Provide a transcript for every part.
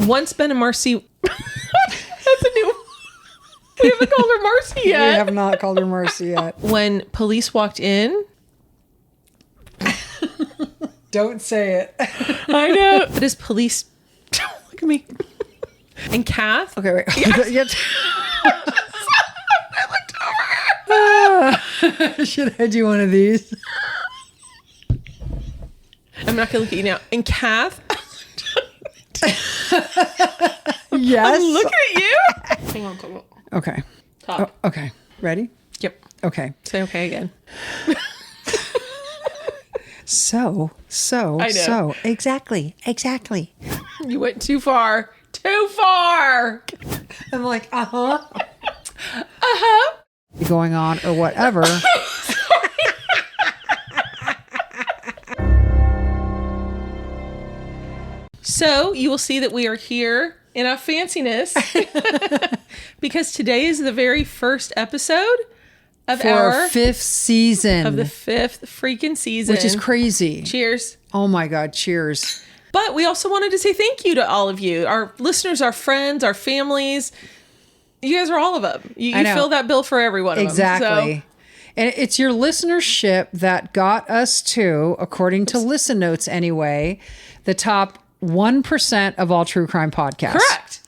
Once Ben and Marcy... That's a new... We haven't called her Marcy yet. We have not called her Marcy yet. When police walked in... Don't say it. I know. But as police... Look at me. And Kath... Okay, wait. Yes. I looked over. Should I do one of these? I'm not going to look at you now. And Kath... Yes. I'm looking at you. Hang on. Okay. Talk. Oh, okay. Ready? Yep. Okay. Say okay again. So, I know. exactly. You went too far. Too far. I'm like, going on or whatever. So you will see that we are here in our fanciness because today is the very first episode of our fifth season. Of the fifth freaking season. Which is crazy. Cheers. Oh my God, cheers. But we also wanted to say thank you to all of you, our listeners, our friends, our families. You guys are all of them. You fill that bill for every one of them. Exactly. So. And it's your listenership that got us to, according to Listen Notes anyway, the top 1% of all true crime podcasts. Correct.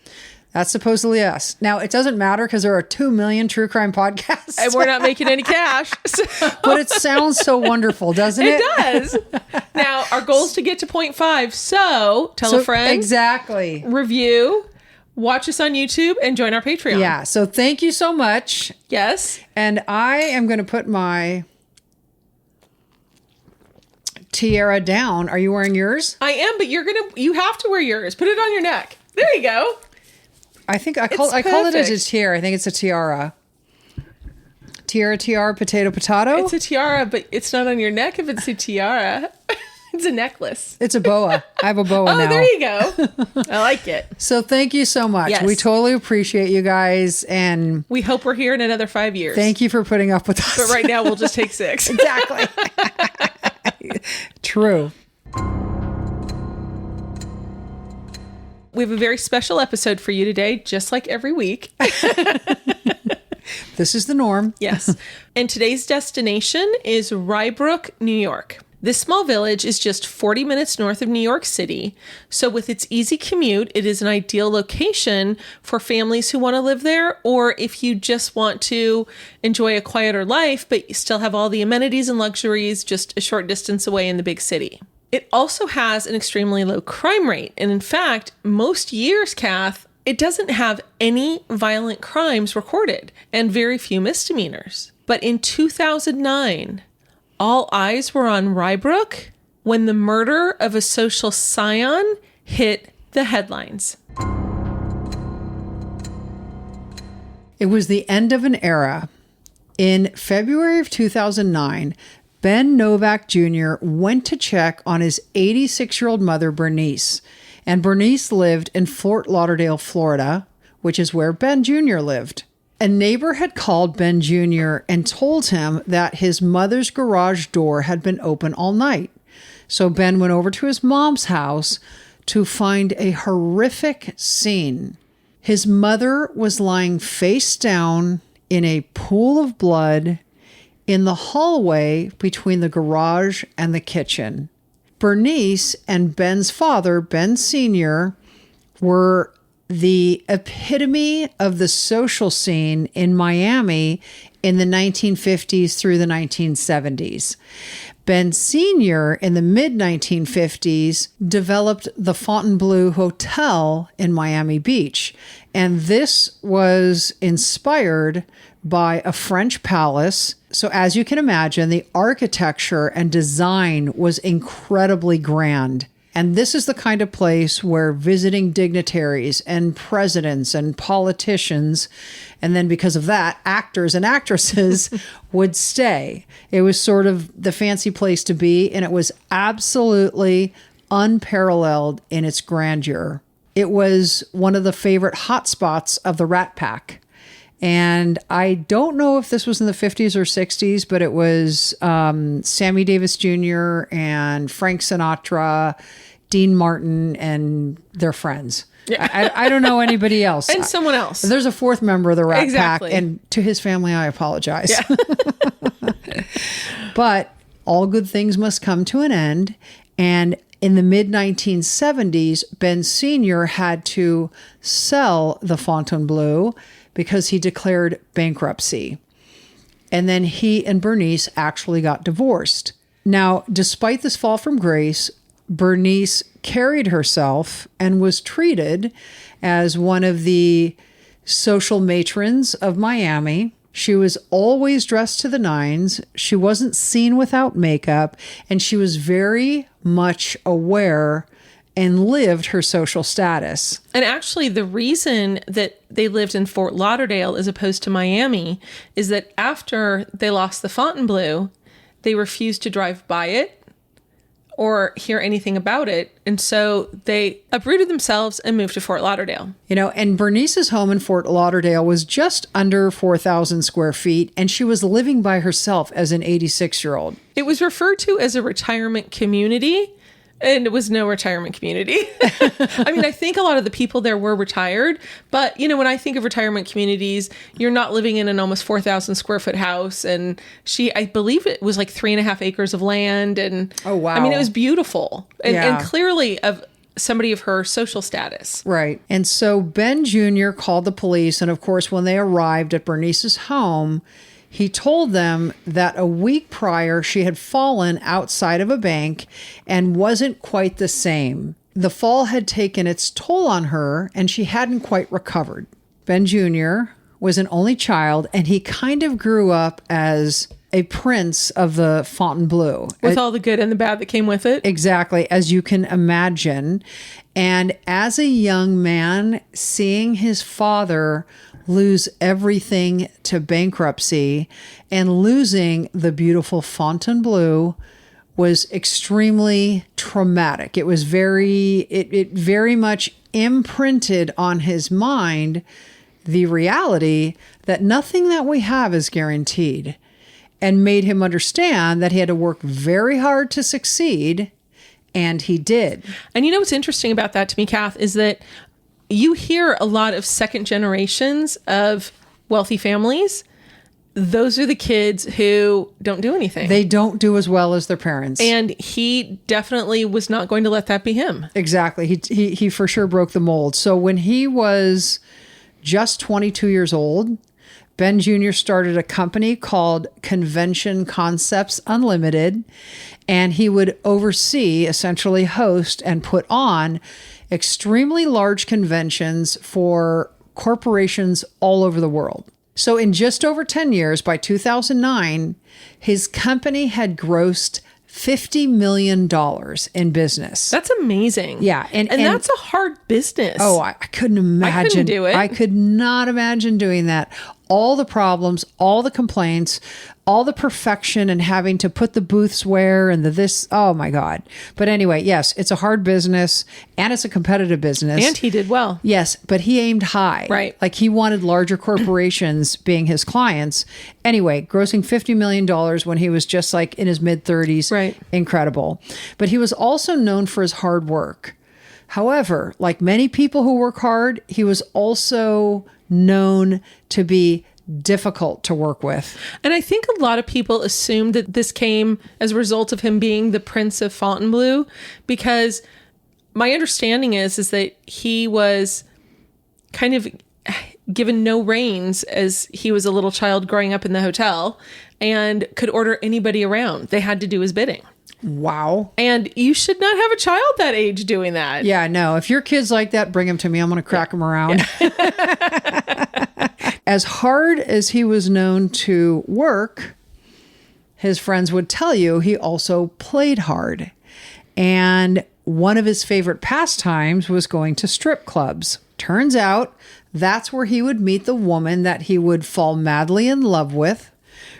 That's supposedly us. Now, it doesn't matter because there are 2 million true crime podcasts. And we're not making any cash. So. But it sounds so wonderful, doesn't it? It does. Now, our goal is to get to 0.5. So tell a friend. Exactly. Review. Watch us on YouTube and join our Patreon. Yeah. So thank you so much. Yes. And I am going to put my tiara down. Are you wearing yours? I am, but you have to wear yours. Put it on your neck. There you go. I think I call it a tiara. I think it's a tiara. Tiara, potato. It's a tiara, but it's not on your neck if it's a tiara. It's a necklace. It's a boa. I have a boa now. Oh, there you go. I like it. So thank you so much. Yes. We totally appreciate you guys. And we hope we're here in another 5 years. Thank you for putting up with us. But right now we'll just take 6. Exactly. True. We have a very special episode for you today, just like every week. This is the norm. Yes. And today's destination is Rybrook, New York. This small village is just 40 minutes north of New York City. So with its easy commute, it is an ideal location for families who want to live there, or if you just want to enjoy a quieter life, but you still have all the amenities and luxuries just a short distance away in the big city. It also has an extremely low crime rate. And in fact, most years, Kath, it doesn't have any violent crimes recorded and very few misdemeanors. But in 2009, all eyes were on Rybrook when the murder of a social scion hit the headlines. It was the end of an era. In February of 2009, Ben Novack Jr. went to check on his 86-year-old mother, Bernice. And Bernice lived in Fort Lauderdale, Florida, which is where Ben Jr. lived. A neighbor had called Ben Jr. and told him that his mother's garage door had been open all night. So Ben went over to his mom's house to find a horrific scene. His mother was lying face down in a pool of blood in the hallway between the garage and the kitchen. Bernice and Ben's father, Ben Sr., were the epitome of the social scene in Miami in the 1950s through the 1970s. Ben Sr. in the mid-1950s developed the Fontainebleau Hotel in Miami Beach. And this was inspired by a French palace. So as you can imagine, the architecture and design was incredibly grand. And this is the kind of place where visiting dignitaries and presidents and politicians, and then because of that, actors and actresses would stay. It was sort of the fancy place to be, and it was absolutely unparalleled in its grandeur. It was one of the favorite hotspots of the Rat Pack. And I don't know if this was in the 50s or 60s, but it was Sammy Davis Jr. and Frank Sinatra, Dean Martin and their friends. Yeah. I don't know anybody else. And someone else. There's a fourth member of the Rat Exactly. Pack, and to his family, I apologize. Yeah. But all good things must come to an end. And in the mid-1970s, Ben Sr. had to sell the Fontainebleau because he declared bankruptcy. And then he and Bernice actually got divorced. Now, despite this fall from grace, Bernice carried herself and was treated as one of the social matrons of Miami. She was always dressed to the nines. She wasn't seen without makeup, and she was very much aware and lived her social status. And actually, the reason that they lived in Fort Lauderdale as opposed to Miami is that after they lost the Fontainebleau, they refused to drive by it or hear anything about it. And so they uprooted themselves and moved to Fort Lauderdale. You know, and Bernice's home in Fort Lauderdale was just under 4,000 square feet, and she was living by herself as an 86-year-old. It was referred to as a retirement community, and it was no retirement community. I mean, I think a lot of the people there were retired, but, you know, when I think of retirement communities, you're not living in an almost 4,000 square foot house. And I believe it was like 3.5 acres of land. And oh, wow. I mean, it was beautiful and clearly of somebody of her social status. Right. And so Ben Jr. called the police. And of course, when they arrived at Bernice's home, he told them that a week prior, she had fallen outside of a bank and wasn't quite the same. The fall had taken its toll on her, and she hadn't quite recovered. Ben Jr. was an only child, and he kind of grew up as a prince of the Fontainebleau. With all the good and the bad that came with it. Exactly, as you can imagine. And as a young man, seeing his father lose everything to bankruptcy and losing the beautiful Fontainebleau was extremely traumatic. It was it very much imprinted on his mind the reality that nothing that we have is guaranteed, and made him understand that he had to work very hard to succeed, and he did. And you know what's interesting about that to me, Kath, is that you hear a lot of second generations of wealthy families. Those are the kids who don't do anything. They don't do as well as their parents. And he definitely was not going to let that be him. Exactly. He for sure broke the mold. So when he was just 22 years old, Ben Jr. started a company called Convention Concepts Unlimited, and he would oversee, essentially host and put on extremely large conventions for corporations all over the world. So in just over 10 years, by 2009, his company had grossed $50 million in business. That's amazing. Yeah. And that's a hard business. Oh, I couldn't imagine. I couldn't do it. I could not imagine doing that. All the problems, all the complaints, all the perfection and having to put the booths where and this. Oh my God. But anyway, yes, it's a hard business and it's a competitive business. And he did well. Yes, but he aimed high. Right. Like he wanted larger corporations being his clients. Anyway, grossing $50 million when he was just like in his mid-30s. Right. Incredible. But he was also known for his hard work. However, like many people who work hard, he was also known to be difficult to work with. And I think a lot of people assumed that this came as a result of him being the Prince of Fontainebleau, because my understanding is that he was kind of given no reins as he was a little child growing up in the hotel and could order anybody around. They had to do his bidding. Wow. And you should not have a child that age doing that. Yeah, no. If your kid's like that, bring him to me. I'm going to crack him around. Yeah. As hard as he was known to work, his friends would tell you he also played hard. And one of his favorite pastimes was going to strip clubs. Turns out that's where he would meet the woman that he would fall madly in love with.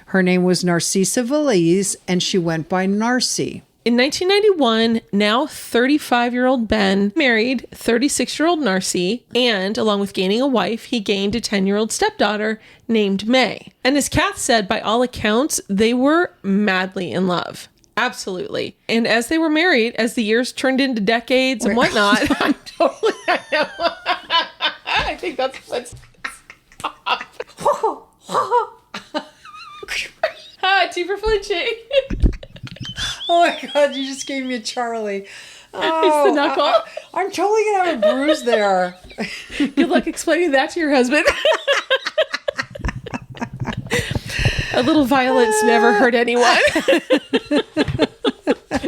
Her name was Narcissa Valise, and she went by Narcy. In 1991, now 35-year-old Ben married 36-year-old Narcy, and along with gaining a wife, he gained a 10-year-old stepdaughter named May. And as Kath said, by all accounts, they were madly in love. Absolutely. And as they were married, as the years turned into decades and whatnot, I know. I think that's what's Tea for flinching. Oh my God, you just gave me a Charlie. Oh, It's the knuckle. I'm totally going to have a bruise there. Good luck explaining that to your husband. A little violence never hurt anyone.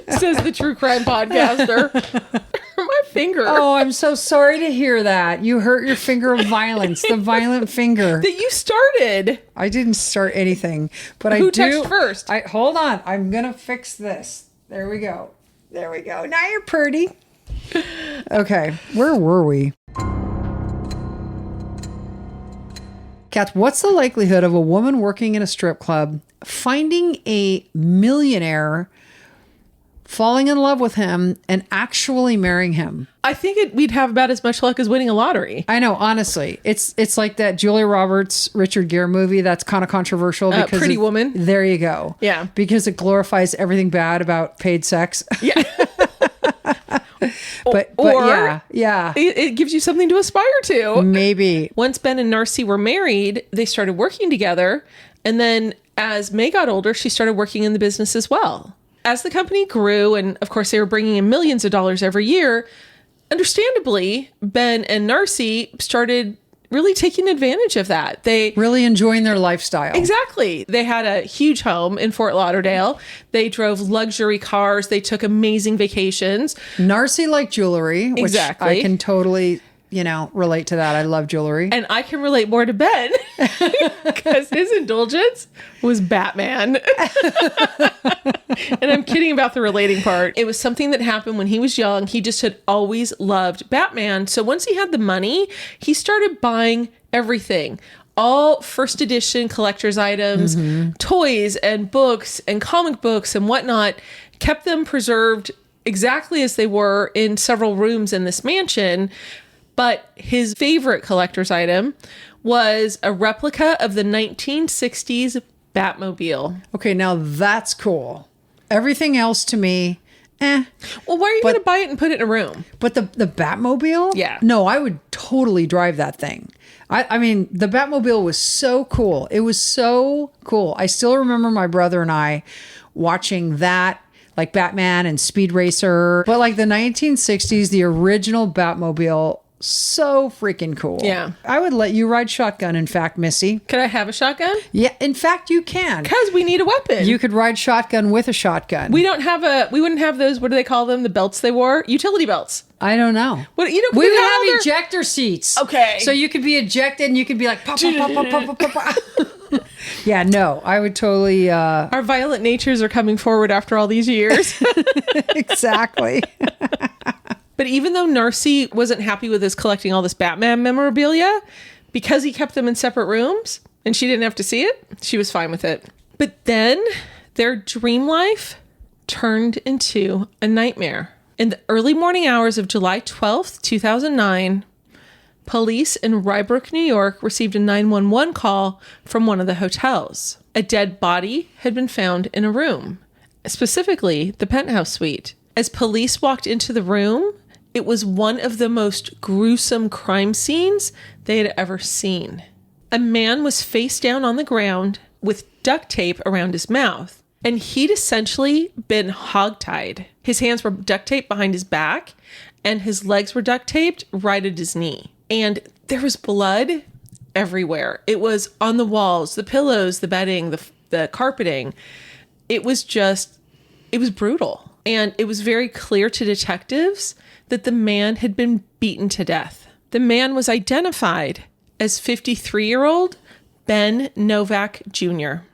Says the true crime podcaster. My finger. Oh, I'm so sorry to hear that. You hurt your finger of violence, the violent finger. That you started. I didn't start anything, but Who touched first? Hold on. I'm going to fix this. There we go. There we go. Now you're pretty. Okay. Where were we? Kath, what's the likelihood of a woman working in a strip club finding a millionaire, falling in love with him, and actually marrying him? I think we'd have about as much luck as winning a lottery. I know, honestly. It's like that Julia Roberts, Richard Gere movie that's kind of controversial. Because Pretty Woman. There you go. Yeah. Because it glorifies everything bad about paid sex. Yeah. But yeah. It gives you something to aspire to. Maybe. Once Ben and Narcy were married, they started working together. And then as May got older, she started working in the business as well. As the company grew, and of course they were bringing in millions of dollars every year, understandably, Ben and Narcy started really taking advantage of that. They really enjoying their lifestyle. Exactly. They had a huge home in Fort Lauderdale. They drove luxury cars. They took amazing vacations. Narcy liked jewelry, which Exactly. I can totally, relate to that. I love jewelry. And I can relate more to Ben because his indulgence was Batman. And I'm kidding about the relating part. It was something that happened when he was young. He just had always loved Batman. So once he had the money, he started buying everything. All first edition collector's items, toys and books and comic books and whatnot, kept them preserved exactly as they were in several rooms in this mansion. But his favorite collector's item was a replica of the 1960s Batmobile. Okay, now that's cool. Everything else to me, Well, why are you going to buy it and put it in a room? But the Batmobile? Yeah. No, I would totally drive that thing. I mean, the Batmobile was so cool. It was so cool. I still remember my brother and I watching that, like Batman and Speed Racer. But like the 1960s, the original Batmobile, so freaking cool. Yeah. I would let you ride shotgun, in fact, Missy. Could I have a shotgun? Yeah, in fact, you can. Because we need a weapon. You could ride shotgun with a shotgun. We wouldn't have those, what do they call them? The belts they wore? Utility belts. I don't know. What, We would have ejector seats. Okay. So you could be ejected and you could be like, pop, pop, pop, pop, pop, pop, pop. Yeah, no, I would totally. Our violent natures are coming forward after all these years. Exactly. But even though Narcy wasn't happy with us collecting all this Batman memorabilia, because he kept them in separate rooms and she didn't have to see it, she was fine with it. But then their dream life turned into a nightmare. In the early morning hours of July 12th, 2009, police in Rybrook, New York received a 911 call from one of the hotels. A dead body had been found in a room, specifically the penthouse suite. As police walked into the room, it was one of the most gruesome crime scenes they had ever seen. A man was face down on the ground with duct tape around his mouth, and he'd essentially been hogtied. His hands were duct taped behind his back, and his legs were duct taped right at his knee. And there was blood everywhere. It was on the walls, the pillows, the bedding, the carpeting. It was brutal. And it was very clear to detectives that the man had been beaten to death. The man was identified as 53-year-old Ben Novack Jr.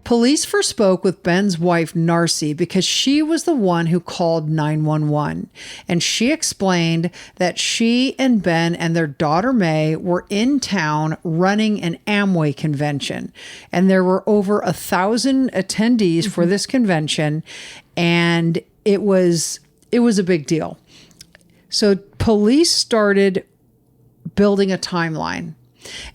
Police first spoke with Ben's wife, Narcy, because she was the one who called 911. And she explained that she and Ben and their daughter, May, were in town running an Amway convention. And there were over 1,000 attendees for this convention. And it was a big deal. So police started building a timeline.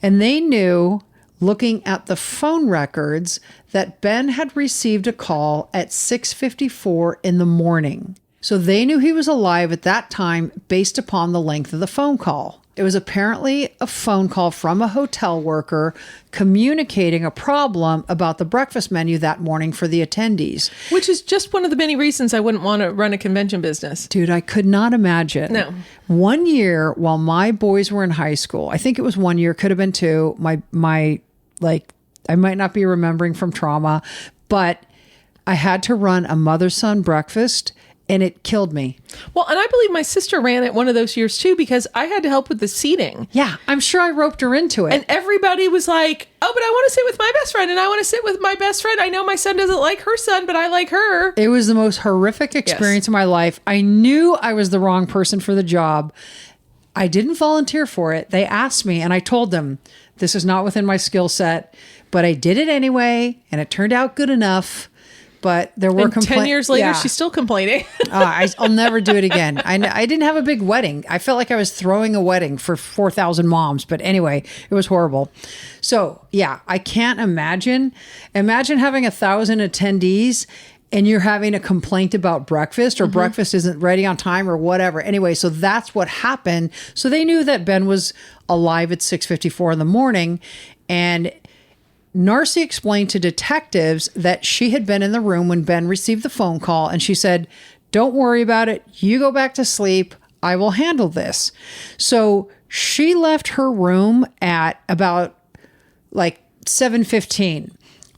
And they knew looking at the phone records that Ben had received a call at 6:54 in the morning. So they knew he was alive at that time based upon the length of the phone call. It was apparently a phone call from a hotel worker communicating a problem about the breakfast menu that morning for the attendees. Which is just one of the many reasons I wouldn't want to run a convention business. Dude, I could not imagine. No. One year while my boys were in high school, I think it was 1 year, could have been two. I might not be remembering from trauma, but I had to run a mother-son breakfast. And it killed me. Well, and I believe my sister ran it one of those years too, because I had to help with the seating. Yeah, I'm sure I roped her into it. And everybody was like, oh, but I want to sit with my best friend, and I want to sit with my best friend. I know my son doesn't like her son, but I like her. It was the most horrific experience of my life. I knew I was the wrong person for the job. I didn't volunteer for it. They asked me, and I told them, this is not within my skill set, but I did it anyway, and it turned out good enough. But there were complaints. 10 years later, she's still complaining. I'll never do it again. I didn't have a big wedding. I felt like I was throwing a wedding for 4,000 moms. But anyway, it was horrible. So yeah, I can't imagine. Imagine having 1,000 attendees and you're having a complaint about breakfast or breakfast isn't ready on time or whatever. Anyway, so that's what happened. So they knew that Ben was alive at 6:54 in the morning. And Narcy explained to detectives that she had been in the room when Ben received the phone call, and she said, don't worry about it. You go back to sleep. I will handle this. So she left her room at about 7:15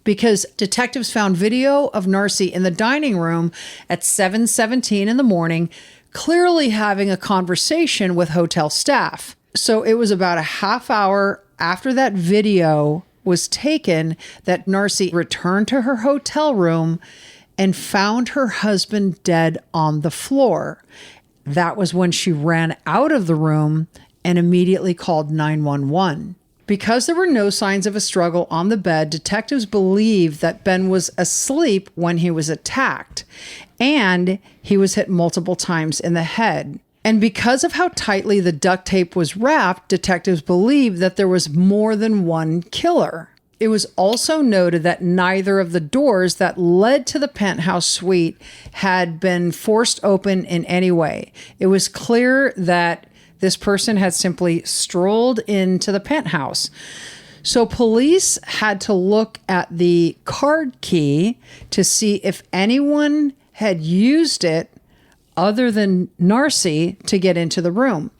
because detectives found video of Narcy in the dining room at 7:17 in the morning, clearly having a conversation with hotel staff. So it was about a half hour after that video was taken that Narcy returned to her hotel room and found her husband dead on the floor. That was when she ran out of the room and immediately called 911. Because there were no signs of a struggle on the bed, detectives believed that Ben was asleep when he was attacked, and he was hit multiple times in the head. And because of how tightly the duct tape was wrapped, detectives believed that there was more than one killer. It was also noted that neither of the doors that led to the penthouse suite had been forced open in any way. It was clear that this person had simply strolled into the penthouse. So police had to look at the card key to see if anyone had used it other than Narcy to get into the room.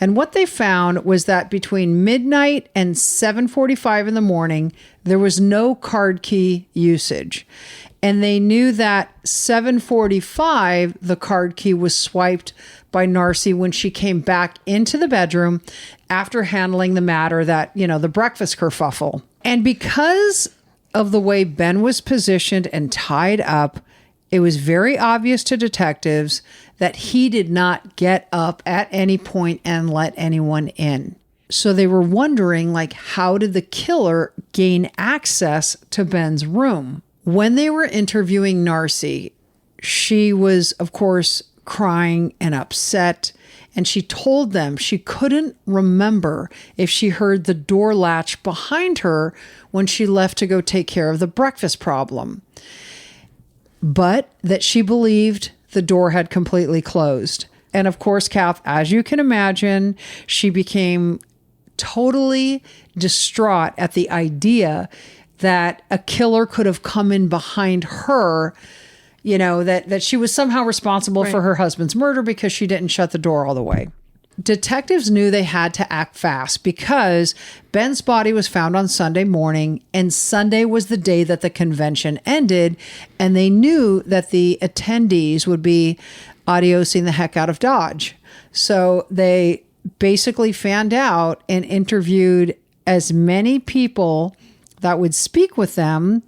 And what they found was that between midnight and 7:45 in the morning, there was no card key usage. And they knew that 7:45, the card key was swiped by Narcy when she came back into the bedroom after handling the matter that, the breakfast kerfuffle. And because of the way Ben was positioned and tied up, it was very obvious to detectives that he did not get up at any point and let anyone in. So they were wondering, how did the killer gain access to Ben's room? When they were interviewing Narcy, she was, of course, crying and upset. And she told them she couldn't remember if she heard the door latch behind her when she left to go take care of the breakfast problem, but that she believed the door had completely closed. And of course, Kath, as you can imagine, she became totally distraught at the idea that a killer could have come in behind her, that she was somehow responsible for her husband's murder because she didn't shut the door all the way. Detectives knew they had to act fast because Ben's body was found on Sunday morning, and Sunday was the day that the convention ended, and they knew that the attendees would be adiosing the heck out of Dodge. So they basically fanned out and interviewed as many people that would speak with them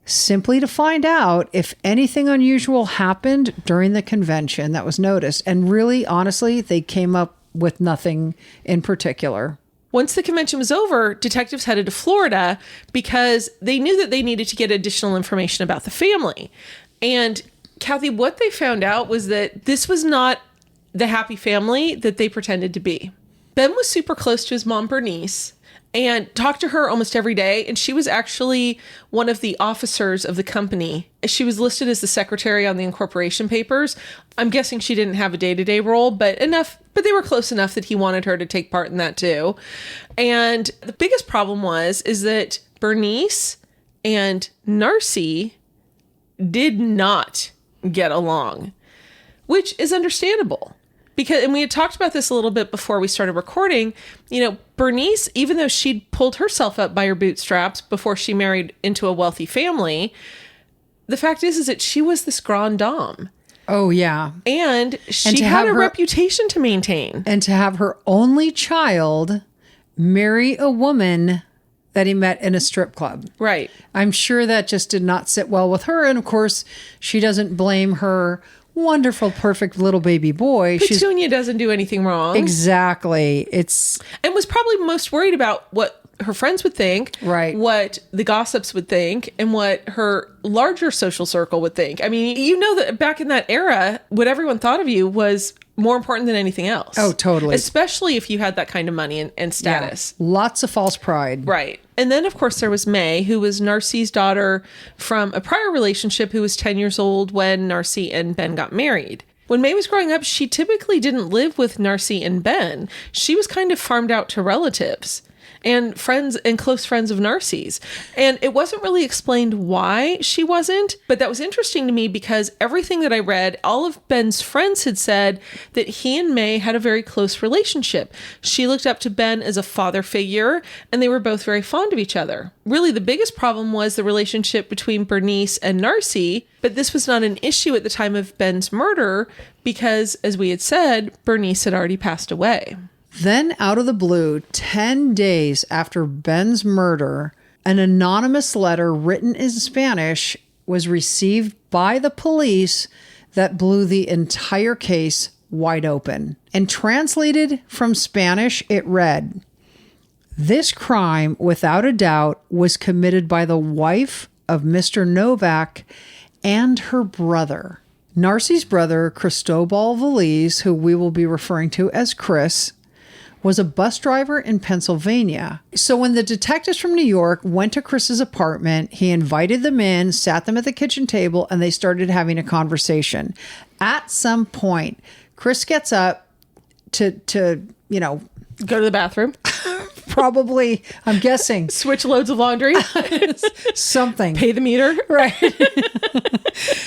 simply to find out if anything unusual happened during the convention that was noticed. And really, honestly, they came up with nothing in particular. Once the convention was over, detectives headed to Florida because they knew that they needed to get additional information about the family. And Kathy, what they found out was that this was not the happy family that they pretended to be. Ben was super close to his mom, Bernice, and talked to her almost every day. And she was actually one of the officers of the company. She was listed as the secretary on the incorporation papers. I'm guessing she didn't have a day-to-day role, but they were close enough that he wanted her to take part in that too. And the biggest problem is that Bernice and Narcy did not get along, which is understandable. And we had talked about this a little bit before we started recording. Bernice, even though she'd pulled herself up by her bootstraps before she married into a wealthy family, the fact is that she was this grande dame. Oh, yeah. And she had a reputation to maintain. And to have her only child marry a woman that he met in a strip club. Right. I'm sure that just did not sit well with her. And of course, she doesn't blame her wonderful, perfect little baby boy. Petunia doesn't do anything wrong. Exactly. And was probably most worried about what her friends would think, right? What the gossips would think, and what her larger social circle would think. I mean, that back in that era, what everyone thought of you was more important than anything else. Oh, totally. Especially if you had that kind of money and status. Yeah. Lots of false pride. Right. And then, of course, there was May, who was Narcy's daughter from a prior relationship, who was 10 years old when Narcy and Ben got married. When May was growing up, she typically didn't live with Narcy and Ben. She was kind of farmed out to relatives and friends and close friends of Narcy's. And it wasn't really explained why she wasn't, but that was interesting to me because everything that I read, all of Ben's friends had said that he and May had a very close relationship. She looked up to Ben as a father figure, and they were both very fond of each other. Really, the biggest problem was the relationship between Bernice and Narcy, but this was not an issue at the time of Ben's murder because, as we had said, Bernice had already passed away. Then, out of the blue, 10 days after Ben's murder, an anonymous letter written in Spanish was received by the police that blew the entire case wide open. And translated from Spanish, it read, "This crime, without a doubt, was committed by the wife of Mr. Novack and her brother." Narcy's brother, Cristobal Veliz, who we will be referring to as Chris, was a bus driver in Pennsylvania. So when the detectives from New York went to Chris's apartment, he invited them in, sat them at the kitchen table, and they started having a conversation. At some point, Chris gets up to go to the bathroom. Probably, I'm guessing. Switch loads of laundry. Something. Pay the meter. Right.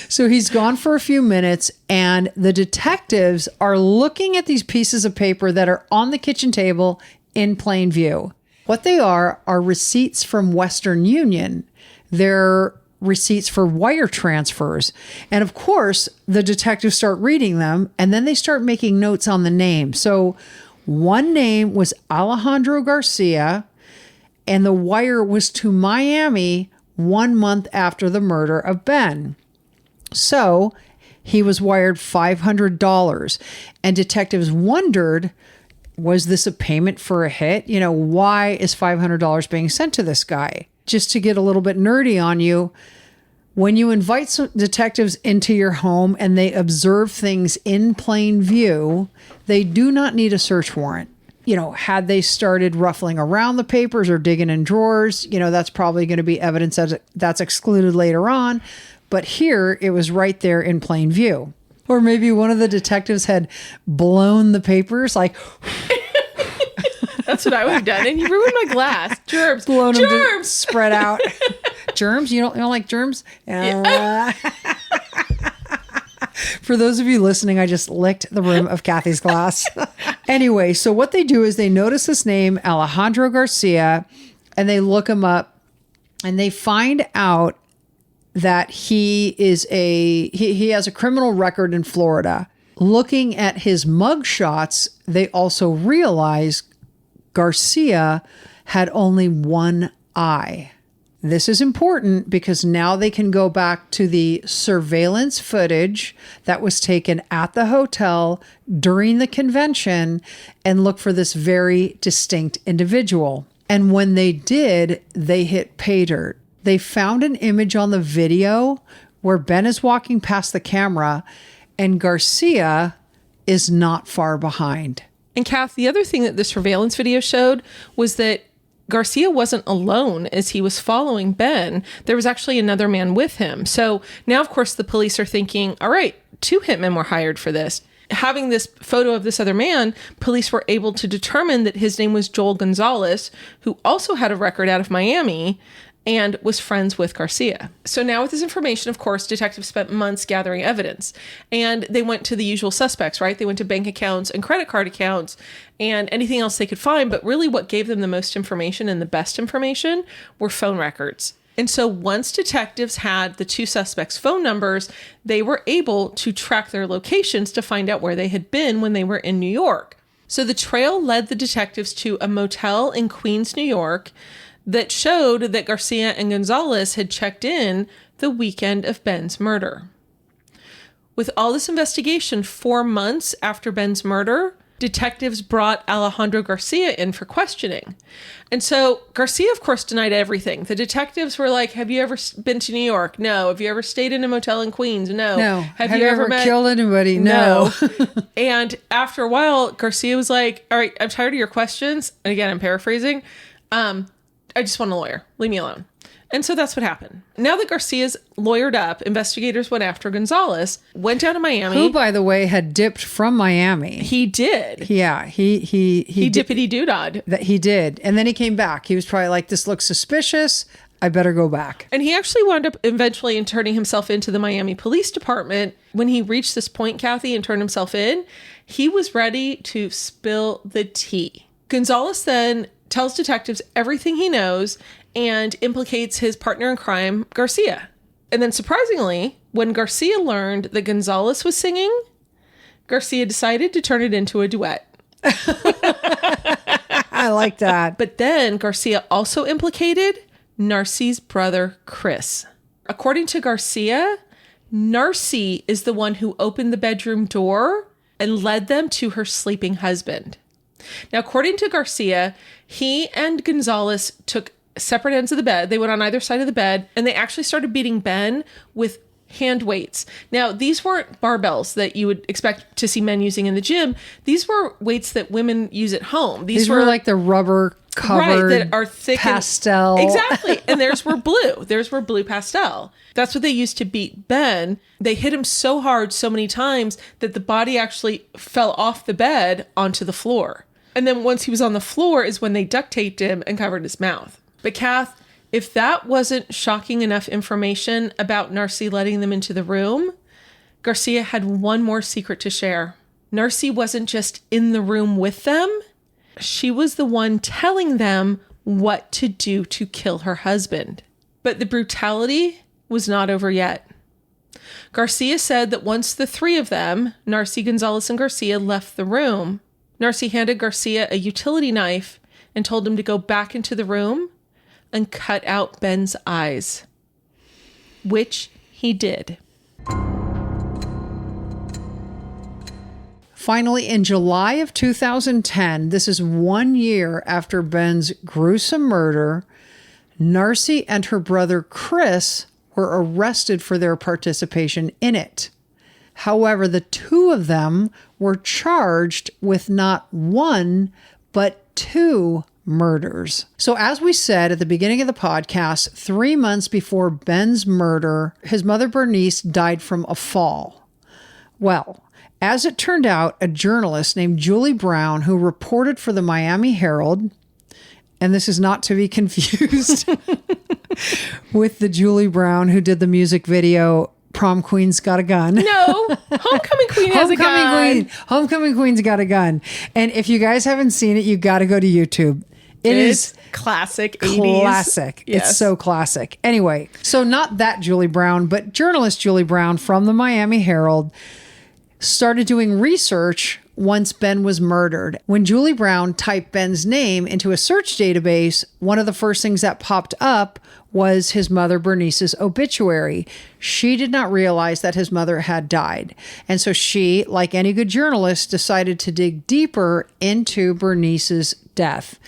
So he's gone for a few minutes, and the detectives are looking at these pieces of paper that are on the kitchen table in plain view. What they are receipts from Western Union. They're receipts for wire transfers. And of course, the detectives start reading them, and then they start making notes on the name. So one name was Alejandro Garcia, and the wire was to Miami 1 month after the murder of Ben. So he was wired $500, and detectives wondered, was this a payment for a hit? Why is $500 being sent to this guy? Just to get a little bit nerdy on you, when you invite some detectives into your home and they observe things in plain view, they do not need a search warrant. Had they started ruffling around the papers or digging in drawers, that's probably going to be evidence that's excluded later on. But here it was right there in plain view. Or maybe one of the detectives had blown the papers like... That's what I would have done. And you ruined my glass. Germs. Blown germs. Them to spread out. Germs? You don't like germs? Yeah. For those of you listening, I just licked the rim of Kathy's glass. Anyway, so what they do is they notice this name, Alejandro Garcia, and they look him up, and they find out that he has a criminal record in Florida. Looking at his mug shots, they also realize Garcia had only one eye. This is important because now they can go back to the surveillance footage that was taken at the hotel during the convention and look for this very distinct individual. And when they did, they hit pay dirt. They found an image on the video where Ben is walking past the camera and Garcia is not far behind. And Kath, the other thing that the surveillance video showed was that Garcia wasn't alone as he was following Ben. There was actually another man with him. So now, of course, the police are thinking, all right, 2 hitmen were hired for this. Having this photo of this other man, police were able to determine that his name was Joel Gonzalez, who also had a record out of Miami and was friends with Garcia. So now with this information, of course, detectives spent months gathering evidence, and they went to the usual suspects, right? They went to bank accounts and credit card accounts and anything else they could find. But really what gave them the most information and the best information were phone records. And so once detectives had the 2 suspects' phone numbers, they were able to track their locations to find out where they had been when they were in New York. So the trail led the detectives to a motel in Queens, New York, that showed that Garcia and Gonzalez had checked in the weekend of Ben's murder. With all this investigation, 4 months after Ben's murder, detectives brought Alejandro Garcia in for questioning. And so Garcia, of course, denied everything. The detectives were like, have you ever been to New York? No. Have you ever stayed in a motel in Queens? No. No. Have you ever killed anybody? No. And after a while, Garcia was like, all right, I'm tired of your questions. And again, I'm paraphrasing. I just want a lawyer. Leave me alone. And so that's what happened. Now that Garcia's lawyered up, investigators went after Gonzalez, went down to Miami. Who, by the way, had dipped from Miami. He did. Yeah, he dippity-doo-dah. That he did. And then he came back. He was probably like, this looks suspicious. I better go back. And he actually wound up eventually turning himself into the Miami Police Department. When he reached this point, Kathy, and turned himself in, he was ready to spill the tea. Gonzalez then tells detectives everything he knows and implicates his partner in crime, Garcia. And then surprisingly, when Garcia learned that Gonzalez was singing, Garcia decided to turn it into a duet. I like that. But then Garcia also implicated Narci's brother, Chris. According to Garcia, Narci is the one who opened the bedroom door and led them to her sleeping husband. Now, according to Garcia, he and Gonzalez took separate ends of the bed. They went on either side of the bed, and they actually started beating Ben with hand weights. Now, these weren't barbells that you would expect to see men using in the gym. These were weights that women use at home. These were like the rubber covered, right, that are thick pastel. Exactly. And theirs were blue. Theirs were blue pastel. That's what they used to beat Ben. They hit him so hard so many times that the body actually fell off the bed onto the floor. And then once he was on the floor is when they duct taped him and covered his mouth. But Kath, if that wasn't shocking enough information about Narci letting them into the room, Garcia had one more secret to share. Narci wasn't just in the room with them. She was the one telling them what to do to kill her husband. But the brutality was not over yet. Garcia said that once the 3 of them, Narci, Gonzalez, and Garcia, left the room, Narci handed Garcia a utility knife and told him to go back into the room and cut out Ben's eyes, which he did. Finally, in July of 2010, this is 1 year after Ben's gruesome murder, Narci and her brother Chris were arrested for their participation in it. However, the 2 of them were charged with not 1, but 2 murders. So as we said at the beginning of the podcast, 3 months before Ben's murder, his mother Bernice died from a fall. Well, as it turned out, a journalist named Julie Brown, who reported for the Miami Herald, and this is not to be confused with the Julie Brown who did the music video Prom Queen's Got a Gun. No, Homecoming Queen has a gun. Homecoming Queen's got a gun. And if you guys haven't seen it, you got to go to YouTube. It is classic 80s. Classic. Yes. It's so classic. Anyway, so not that Julie Brown, but journalist Julie Brown from the Miami Herald started doing research once Ben was murdered. When Julie Brown typed Ben's name into a search database, one of the first things that popped up was his mother Bernice's obituary. She did not realize that his mother had died. And so she, like any good journalist, decided to dig deeper into Bernice's death.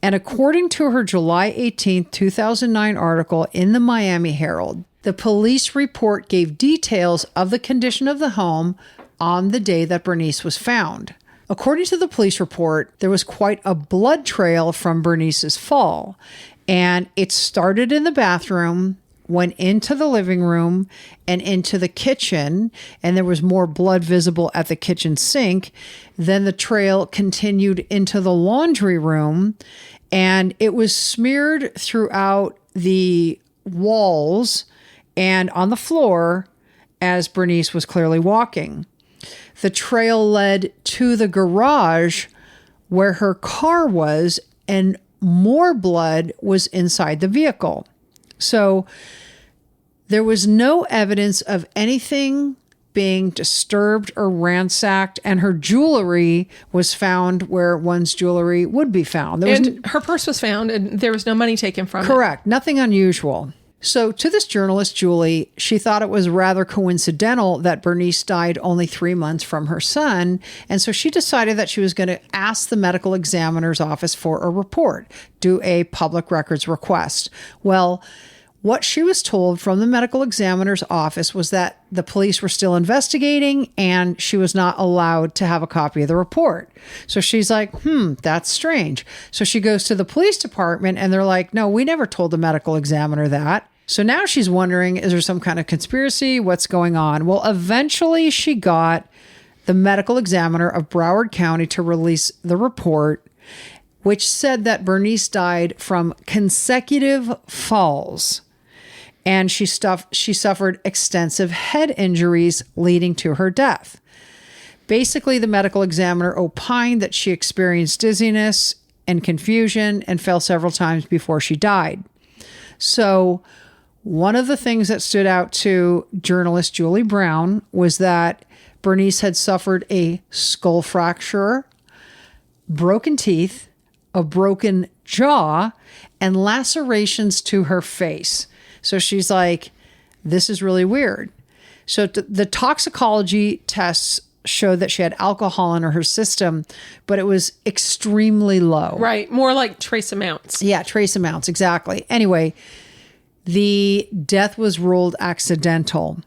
And according to her July 18, 2009 article in the Miami Herald, the police report gave details of the condition of the home on the day that Bernice was found. According to the police report, there was quite a blood trail from Bernice's fall, and it started in the bathroom, went into the living room and into the kitchen, and there was more blood visible at the kitchen sink. Then the trail continued into the laundry room, and it was smeared throughout the walls and on the floor as Bernice was clearly walking. The trail led to the garage where her car was, and more blood was inside the vehicle. So there was no evidence of anything being disturbed or ransacked, and her jewelry was found where one's jewelry would be found. Her purse was found, and there was no money taken from it. Correct. Nothing unusual. So to this journalist, Julie, she thought it was rather coincidental that Bernice died only 3 months from her son. And so she decided that she was going to ask the medical examiner's office for a report, do a public records request. Well, what she was told from the medical examiner's office was that the police were still investigating and she was not allowed to have a copy of the report. So she's like, that's strange. So she goes to the police department and they're like, no, we never told the medical examiner that. So now she's wondering, is there some kind of conspiracy? What's going on? Well, eventually she got the medical examiner of Broward County to release the report, which said that Bernice died from consecutive falls. And she suffered extensive head injuries leading to her death. Basically, the medical examiner opined that she experienced dizziness and confusion and fell several times before she died. So one of the things that stood out to journalist Julie Brown was that Bernice had suffered a skull fracture, broken teeth, a broken jaw, and lacerations to her face. So she's like, this is really weird. So the toxicology tests showed that she had alcohol in her system, but it was extremely low. Right. More like trace amounts. Yeah, trace amounts. Exactly. Anyway, the death was ruled accidental.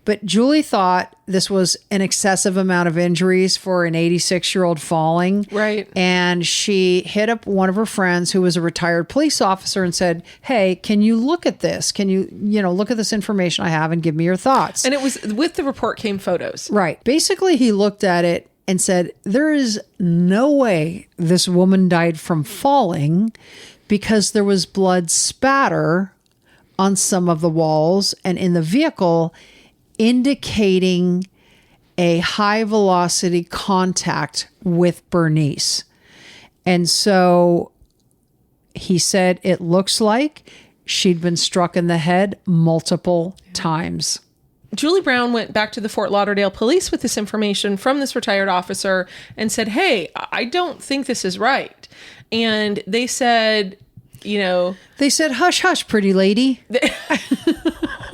But Julie thought this was an excessive amount of injuries for an 86-year-old falling. Right. And she hit up one of her friends who was a retired police officer and said, hey, can you look at this? Can you look at this information I have and give me your thoughts? And it was with the report came photos. Right. Basically, he looked at it and said, there is no way this woman died from falling because there was blood spatter on some of the walls and in the vehicle, indicating a high velocity contact with Bernice. And so he said it looks like she'd been struck in the head multiple times. Julie Brown went back to the Fort Lauderdale police with this information from this retired officer and said, hey, I don't think this is right. And they said, They said, hush, hush, pretty lady.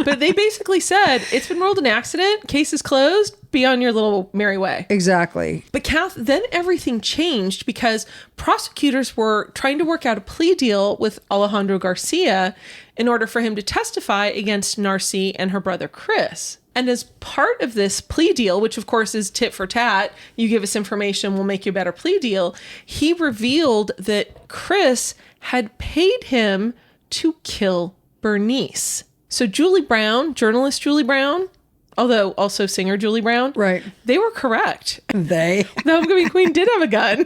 But they basically said, it's been ruled an accident, case is closed, be on your little merry way. Exactly. But Kath, then everything changed because prosecutors were trying to work out a plea deal with Alejandro Garcia in order for him to testify against Narcy and her brother Chris. And as part of this plea deal, which of course is tit for tat, you give us information, we'll make you a better plea deal, he revealed that Chris had paid him to kill Bernice. So Julie Brown, journalist Julie Brown, although also singer Julie Brown, right? They were correct. The Homecoming Queen did have a gun.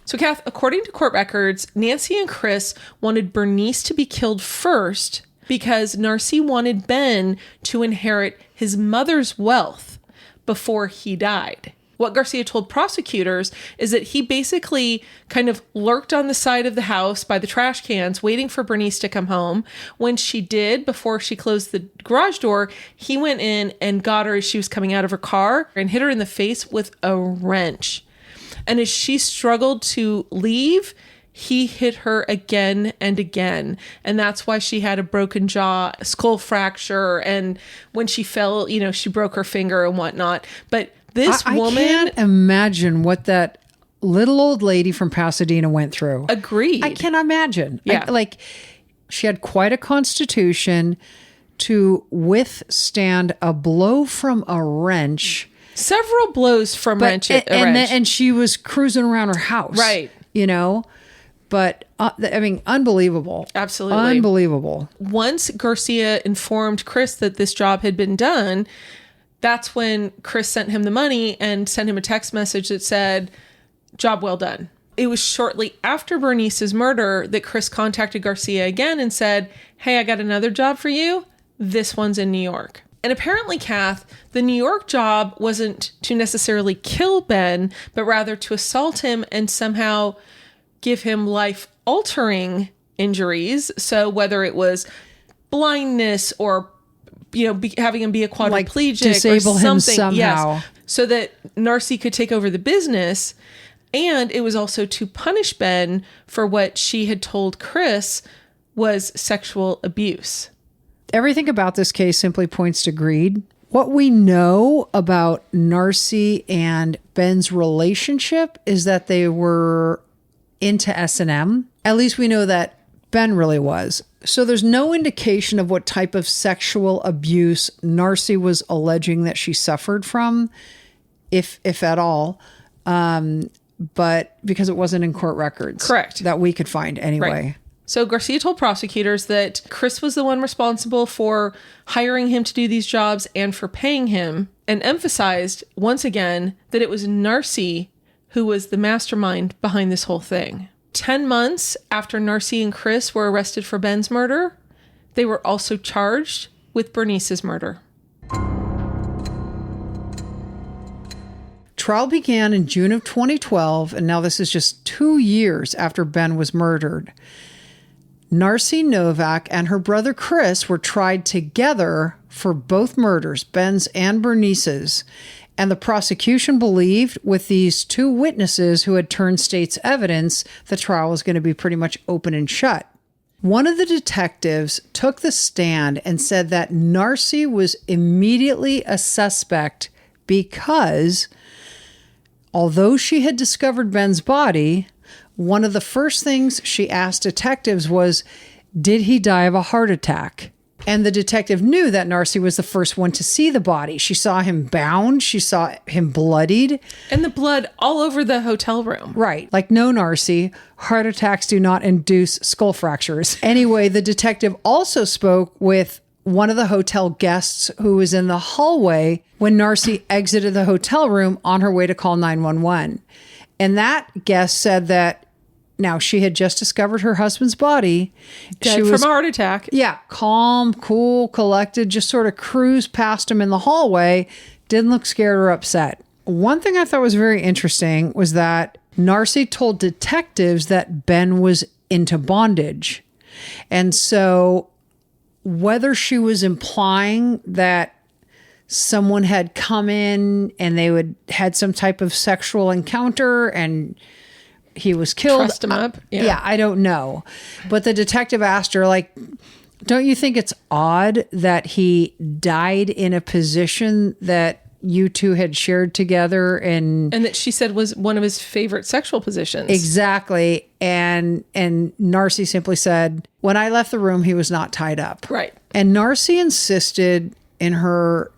So Kath, according to court records, Nancy and Chris wanted Bernice to be killed first because Narcy wanted Ben to inherit his mother's wealth before he died. What Garcia told prosecutors is that he basically kind of lurked on the side of the house by the trash cans, waiting for Bernice to come home. When she did, before she closed the garage door, he went in and got her as she was coming out of her car and hit her in the face with a wrench. And as she struggled to leave, he hit her again and again. And that's why she had a broken jaw, a skull fracture. And when she fell, she broke her finger and whatnot. But this woman... I can't imagine what that little old lady from Pasadena went through. Agreed. I can't imagine. Yeah. She had quite a constitution to withstand a blow from a wrench Several blows from wrench. And she was cruising around her house. Right. You know? But, I mean, unbelievable. Absolutely. Unbelievable. Once Garcia informed Chris that this job had been done, that's when Chris sent him the money and sent him a text message that said, "Job well done." It was shortly after Bernice's murder that Chris contacted Garcia again and said, "Hey, I got another job for you. This one's in New York." And apparently, Kath, the New York job wasn't to necessarily kill Ben, but rather to assault him and somehow give him life-altering injuries. So whether it was blindness or having him be a quadriplegic, like disable or something, him somehow. Yes, so that Narcy could take over the business. And it was also to punish Ben for what she had told Chris was sexual abuse. Everything about this case simply points to greed. What we know about Narcy and Ben's relationship is that they were into S&M. At least we know that Ben really was. So there's no indication of what type of sexual abuse Narcy was alleging that she suffered from, if at all. But because it wasn't in court records. Correct. That we could find anyway. Right. So Garcia told prosecutors that Chris was the one responsible for hiring him to do these jobs and for paying him, and emphasized once again that it was Narcy who was the mastermind behind this whole thing. 10 months after Narcy and Chris were arrested for Ben's murder, they were also charged with Bernice's murder. Trial began in June of 2012, and now this is just 2 years after Ben was murdered. Bernice Novack and her brother Chris were tried together for both murders, Ben's and Bernice's. And the prosecution believed, with these two witnesses who had turned state's evidence, the trial was going to be pretty much open and shut. One of the detectives took the stand and said that Narcy was immediately a suspect because, although she had discovered Ben's body, one of the first things she asked detectives was, did he die of a heart attack? And the detective knew that Narcy was the first one to see the body. She saw him bound. She saw him bloodied. And the blood all over the hotel room. Right. Like, no, Narcy, heart attacks do not induce skull fractures. Anyway, the detective also spoke with one of the hotel guests who was in the hallway when Narcy exited the hotel room on her way to call 911. And that guest said that now she had just discovered her husband's body. Dead from a heart attack. Yeah. Calm, cool, collected, just sort of cruised past him in the hallway. Didn't look scared or upset. One thing I thought was very interesting was that Narcy told detectives that Ben was into bondage. And so whether she was implying that someone had come in and they had some type of sexual encounter and he was killed. Trussed him up. Yeah, I don't know. But the detective asked her, like, don't you think it's odd that he died in a position that you two had shared together? And that she said was one of his favorite sexual positions. Exactly. And Narcy simply said, when I left the room, he was not tied up. Right. And Narcy insisted in her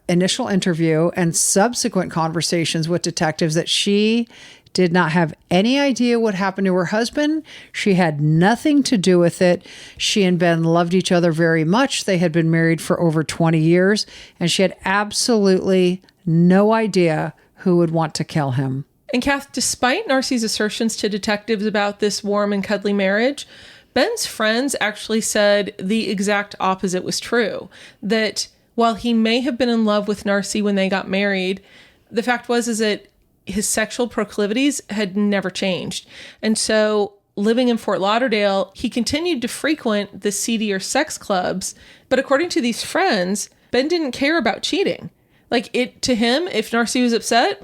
initial interview and subsequent conversations with detectives that she did not have any idea what happened to her husband. She had nothing to do with it. She and Ben loved each other very much. They had been married for over 20 years, and she had absolutely no idea who would want to kill him. And Kath, despite Narcy's assertions to detectives about this warm and cuddly marriage, Ben's friends actually said the exact opposite was true. That while he may have been in love with Narcy when they got married, the fact is that his sexual proclivities had never changed. And so living in Fort Lauderdale, he continued to frequent the seedier sex clubs. But according to these friends, Ben didn't care about cheating. To him, if Narcy was upset,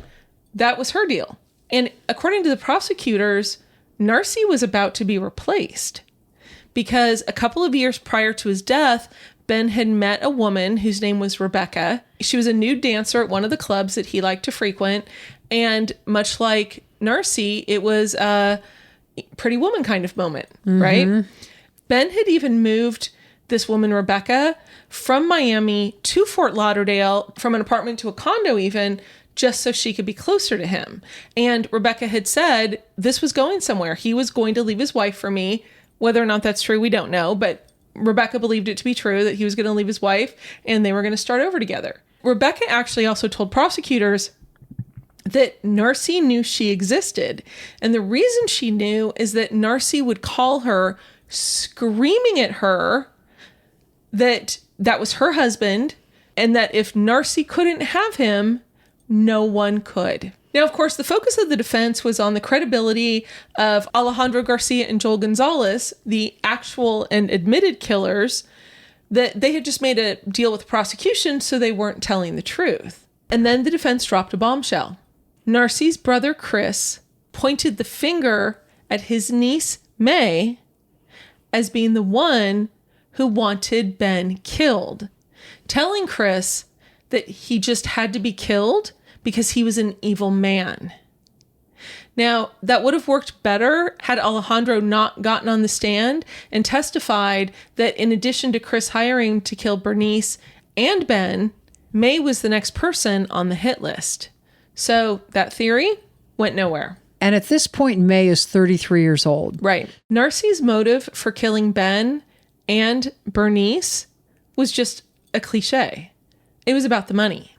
that was her deal. And according to the prosecutors, Narcy was about to be replaced because a couple of years prior to his death, Ben had met a woman whose name was Rebecca. She was a nude dancer at one of the clubs that he liked to frequent. And much like Narcy, it was a Pretty Woman kind of moment, right? Ben had even moved this woman, Rebecca, from Miami to Fort Lauderdale, from an apartment to a condo even, just so she could be closer to him. And Rebecca had said this was going somewhere. He was going to leave his wife for me. Whether or not that's true, we don't know. But Rebecca believed it to be true, that he was going to leave his wife and they were going to start over together. Rebecca actually also told prosecutors that Narcy knew she existed. And the reason she knew is that Narcy would call her screaming at her that was her husband, and that if Narcy couldn't have him, no one could. Now, of course, the focus of the defense was on the credibility of Alejandro Garcia and Joel Gonzalez, the actual and admitted killers, that they had just made a deal with the prosecution, so they weren't telling the truth. And then the defense dropped a bombshell. Narcy's brother, Chris, pointed the finger at his niece, May, as being the one who wanted Ben killed, telling Chris that he just had to be killed because he was an evil man. Now, that would have worked better had Alejandro not gotten on the stand and testified that in addition to Chris hiring to kill Bernice and Ben, May was the next person on the hit list. So that theory went nowhere. And at this point, May is 33 years old. Right. Narcy's motive for killing Ben and Bernice was just a cliche. It was about the money.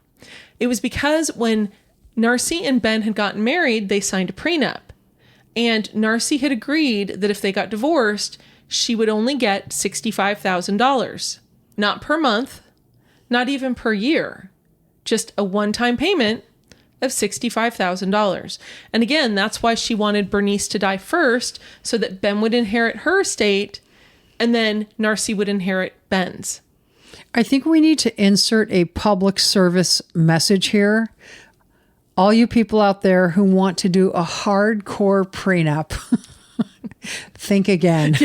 It was because when Narcy and Ben had gotten married, they signed a prenup. And Narcy had agreed that if they got divorced, she would only get $65,000. Not per month, not even per year. Just a one-time payment of $65,000. And again, that's why she wanted Bernice to die first, so that Ben would inherit her estate, and then Narcy would inherit Ben's. I think we need to insert a public service message here. All you people out there who want to do a hardcore prenup, think again.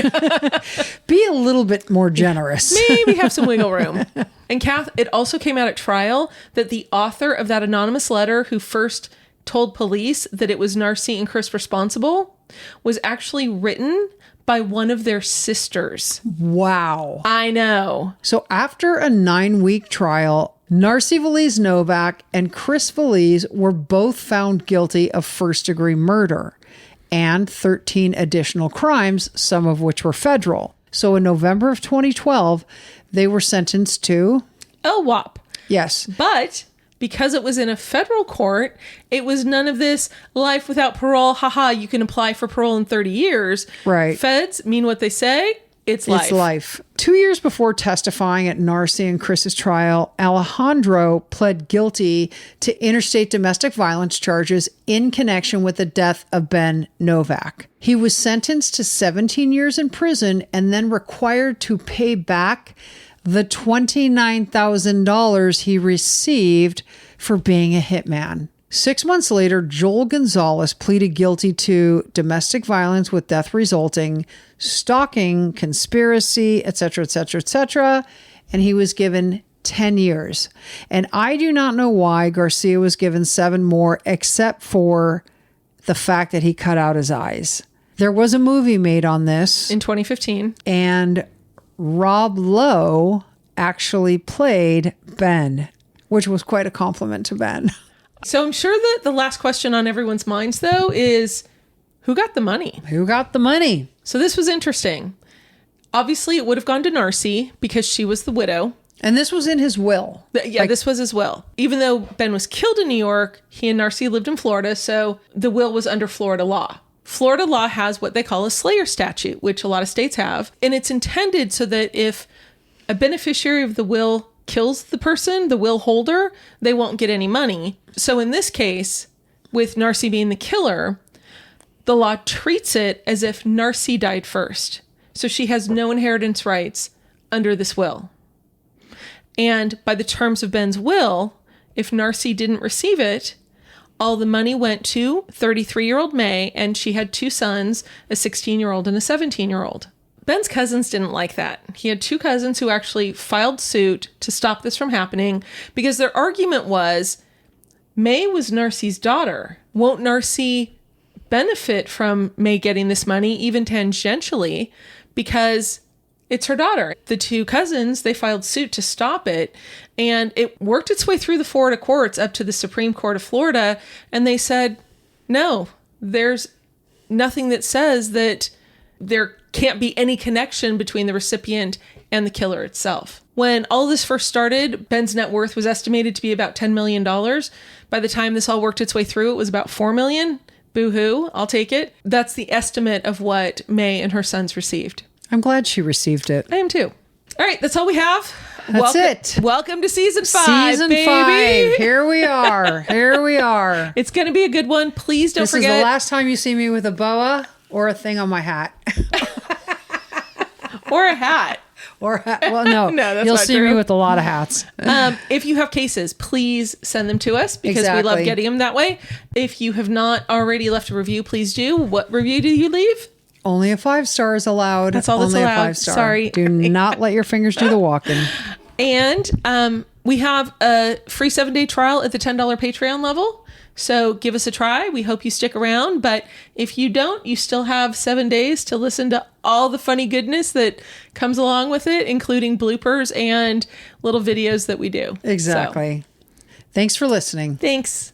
Be a little bit more generous. Maybe have some wiggle room. And Kath, it also came out at trial that the author of that anonymous letter who first told police that it was Narcy and Chris responsible was actually written by one of their sisters. Wow. I know. So after a 9-week trial, Narcy Bernice Novack and Chris Bernice were both found guilty of first-degree murder and 13 additional crimes, some of which were federal. So in November of 2012, they were sentenced to... LWOP. Yes. But because it was in a federal court, it was none of this life without parole. Haha, you can apply for parole in 30 years. Right. Feds mean what they say. It's life. It's life. 2 years before testifying at Narcy and Chris's trial, Alejandro pled guilty to interstate domestic violence charges in connection with the death of Ben Novack. He was sentenced to 17 years in prison and then required to pay back the $29,000 he received for being a hitman. 6 months later, Joel Gonzalez pleaded guilty to domestic violence with death resulting, stalking, conspiracy, etc., etc., etc., and he was given 10 years. And I do not know why Garcia was given 7 more, except for the fact that he cut out his eyes. There was a movie made on this. In 2015. And Rob Lowe actually played Ben, which was quite a compliment to Ben. So I'm sure that the last question on everyone's minds, though, is who got the money? Who got the money? So this was interesting. Obviously, it would have gone to Narcy because she was the widow. And this was in his will. This was his will. Even though Ben was killed in New York, he and Narcy lived in Florida, so the will was under Florida law. Florida law has what they call a slayer statute, which a lot of states have. And it's intended so that if a beneficiary of the will kills the person, the will holder, they won't get any money. So in this case, with Narcy being the killer, the law treats it as if Narcy died first. So she has no inheritance rights under this will. And by the terms of Ben's will, if Narcy didn't receive it, all the money went to 33-year-old May, and she had 2 sons, a 16-year-old and a 17-year-old. Ben's cousins didn't like that. He had 2 cousins who actually filed suit to stop this from happening because their argument was, May was Narcy's daughter. Won't Narcy benefit from May getting this money, even tangentially, because It's her daughter. The two cousins, they filed suit to stop it, and it worked its way through the Florida courts up to the Supreme Court of Florida, and they said, no, there's nothing that says that there can't be any connection between the recipient and the killer itself. When all this first started, Ben's net worth was estimated to be about $10 million. By the time this all worked its way through, it was about $4 million. Boo-hoo, I'll take it. That's the estimate of what May and her sons received. I'm glad she received it. I am too. All right, that's all we have. That's it. Welcome to season 5, Season baby. 5. Here we are. Here we are. It's going to be a good one. Please don't forget. This is the last time you see me with a boa or a thing on my hat. Or a hat. Well, no. No, that's you'll not see true. me with a lot of hats. If you have cases, please send them to us because we love Exactly. getting them that way. If you have not already left a review, please do. What review do you leave? Only a 5-star is allowed. That's all that's Only allowed. a 5-star. Sorry. Do not let your fingers do the walking. And we have a free 7-day trial at the $10 Patreon level. So give us a try. We hope you stick around. But if you don't, you still have 7 days to listen to all the funny goodness that comes along with it, including bloopers and little videos that we do. Exactly. So, Thanks for listening. thanks.